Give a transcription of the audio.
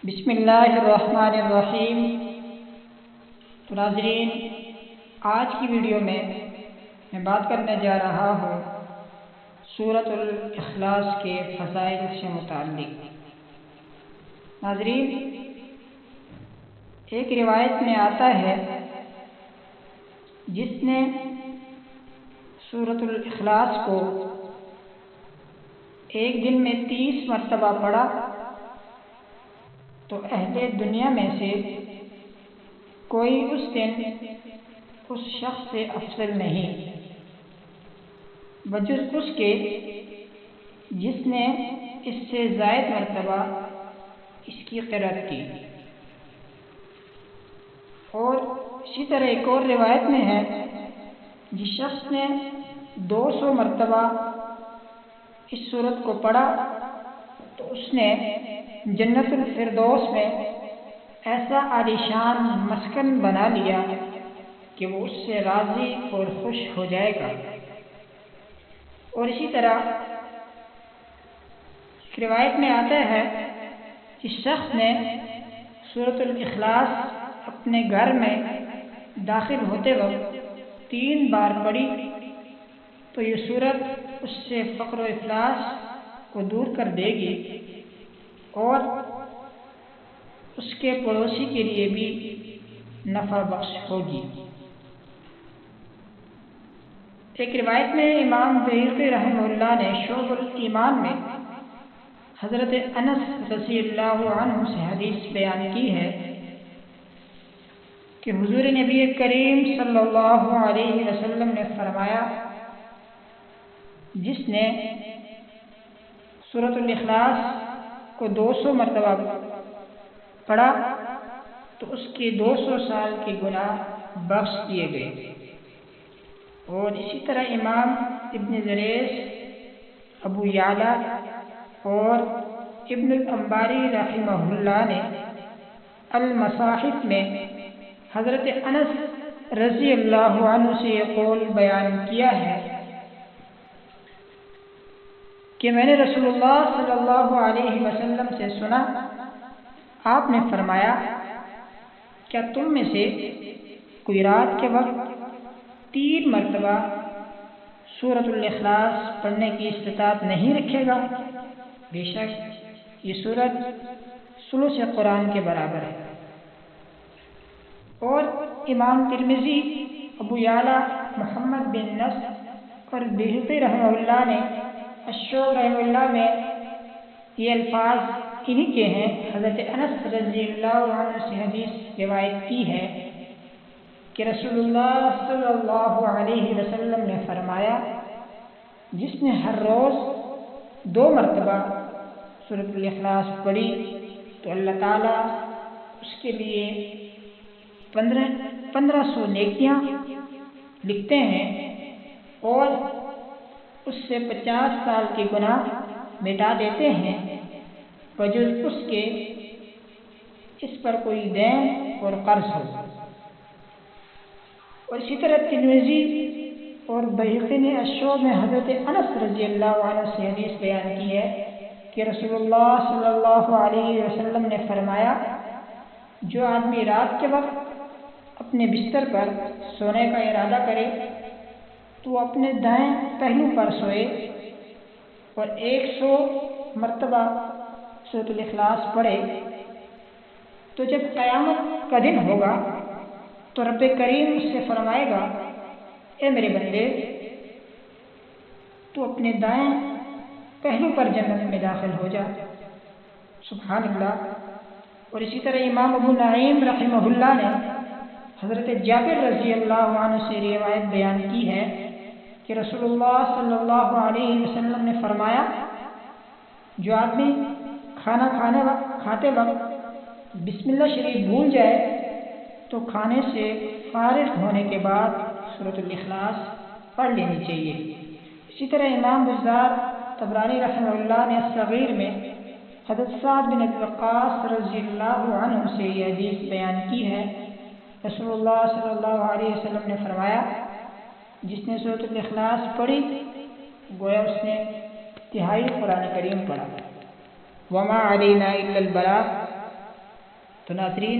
بسم اللہ الرحمن الرحیم۔ تو ناظرین، آج کی ویڈیو میں بات کرنے جا رہا ہوں سورۃ الاخلاص کے فضائل سے متعلق۔ ناظرین، ایک روایت میں آتا ہے جس نے سورۃ الاخلاص کو ایک دن میں 30 مرتبہ پڑھا تو اہل دنیا میں سے کوئی اس دن اس شخص سے افضل نہیں بجز اس کے جس نے اس سے زائد مرتبہ اس کی قرأت کی۔ اور اسی طرح ایک اور روایت میں ہے جس شخص نے 200 مرتبہ اس سورت کو پڑھا تو اس نے جنت الفردوس میں ایسا عالیشان مسکن بنا لیا کہ وہ اس سے راضی اور خوش ہو جائے گا۔ اور اسی طرح ایک روایت میں آتا ہے جس شخص نے سورۃ الاخلاص اپنے گھر میں داخل ہوتے وقت 3 بار پڑھی تو یہ سورت اس سے فقر و افلاس کو دور کر دے گی اور اس کے پڑوسی کے لیے بھی نفع بخش ہوگی۔ ایک روایت میں امام بہقی رحمہ اللہ نے شعب الایمان میں حضرت انس رضی اللہ عنہ سے حدیث بیان کی ہے کہ حضور نبی کریم صلی اللہ علیہ وسلم نے فرمایا، جس نے سورۃ الاخلاص کو 200 مرتبہ پڑھا تو اس کے 200 سال کے گناہ بخش دیے گئے۔ اور اسی طرح امام ابن جریج، ابو یعلا اور ابن الانباری رحمہ اللہ نے المصاحف میں حضرت انس رضی اللہ عنہ سے یہ قول بیان کیا ہے کہ میں نے رسول اللہ صلی اللہ علیہ وسلم سے سنا، آپ نے فرمایا، کیا تم میں سے کوئی رات کے وقت 3 مرتبہ سورۃ الاخلاص پڑھنے کی استطاعت نہیں رکھے گا؟ بے شک یہ سورت ثلث قرآن کے برابر ہے۔ اور امام ترمذی، ابو یعلا محمد بن نصر اور بہقی رحمہ اللہ نے الشعب رحمہ اللہ میں یہ الفاظ انہی کے ہیں۔ حضرت انس رضی اللہ عنہ سے حدیث روایت کی ہے کہ رسول اللہ صلی اللہ علیہ وسلم نے فرمایا، جس نے ہر روز 2 مرتبہ سورۃ الاخلاص پڑھی تو اللہ تعالیٰ اس کے لیے 1500 نیکیاں لکھتے ہیں اور اس سے 50 سال کے گناہ مٹا دیتے ہیں بجز اس کے اس پر کوئی دین اور قرض ہو۔ اور اسی طرح ترمذی اور بہقی نے الشعب میں حضرت انس رضی اللہ عنہ سے حدیث بیان کی ہے کہ رسول اللہ صلی اللہ علیہ وسلم نے فرمایا، جو آدمی رات کے وقت اپنے بستر پر سونے کا ارادہ کرے تو وہ اپنے دائیں پہلو پر سوئے اور 100 مرتبہ سورۃ الاخلاص پڑھے تو جب قیامت کا دن ہوگا تو رب کریم اس سے فرمائے گا، اے میرے بندے، تو اپنے دائیں پہلو پر جنت میں داخل ہو جا۔ سبحان اللہ۔ اور اسی طرح امام ابو نعیم رحمہ اللہ نے حضرت جابر رضی اللہ عنہ سے روایت بیان کی ہے کہ رسول اللہ صلی اللہ علیہ وسلم نے فرمایا، جو آدمی کھانا کھاتے وقت بسم اللہ شریف بھول جائے تو کھانے سے فارغ ہونے کے بعد سورۃ الاخلاص پڑھ لینی چاہیے۔ اسی طرح امام بزار طبرانی رحمہ اللہ نے الصغیر میں حضرت سعد بن ابی وقاص رضی اللہ عنہ سے یہ حدیث بیان کی ہے، رسول اللہ صلی اللہ علیہ وسلم نے فرمایا، جس نے سورۃ الاخلاص پڑھی گویا اس نے تہائی قرآن کریم پڑھا۔ وما علینا الا البلاغ، تو ناظرین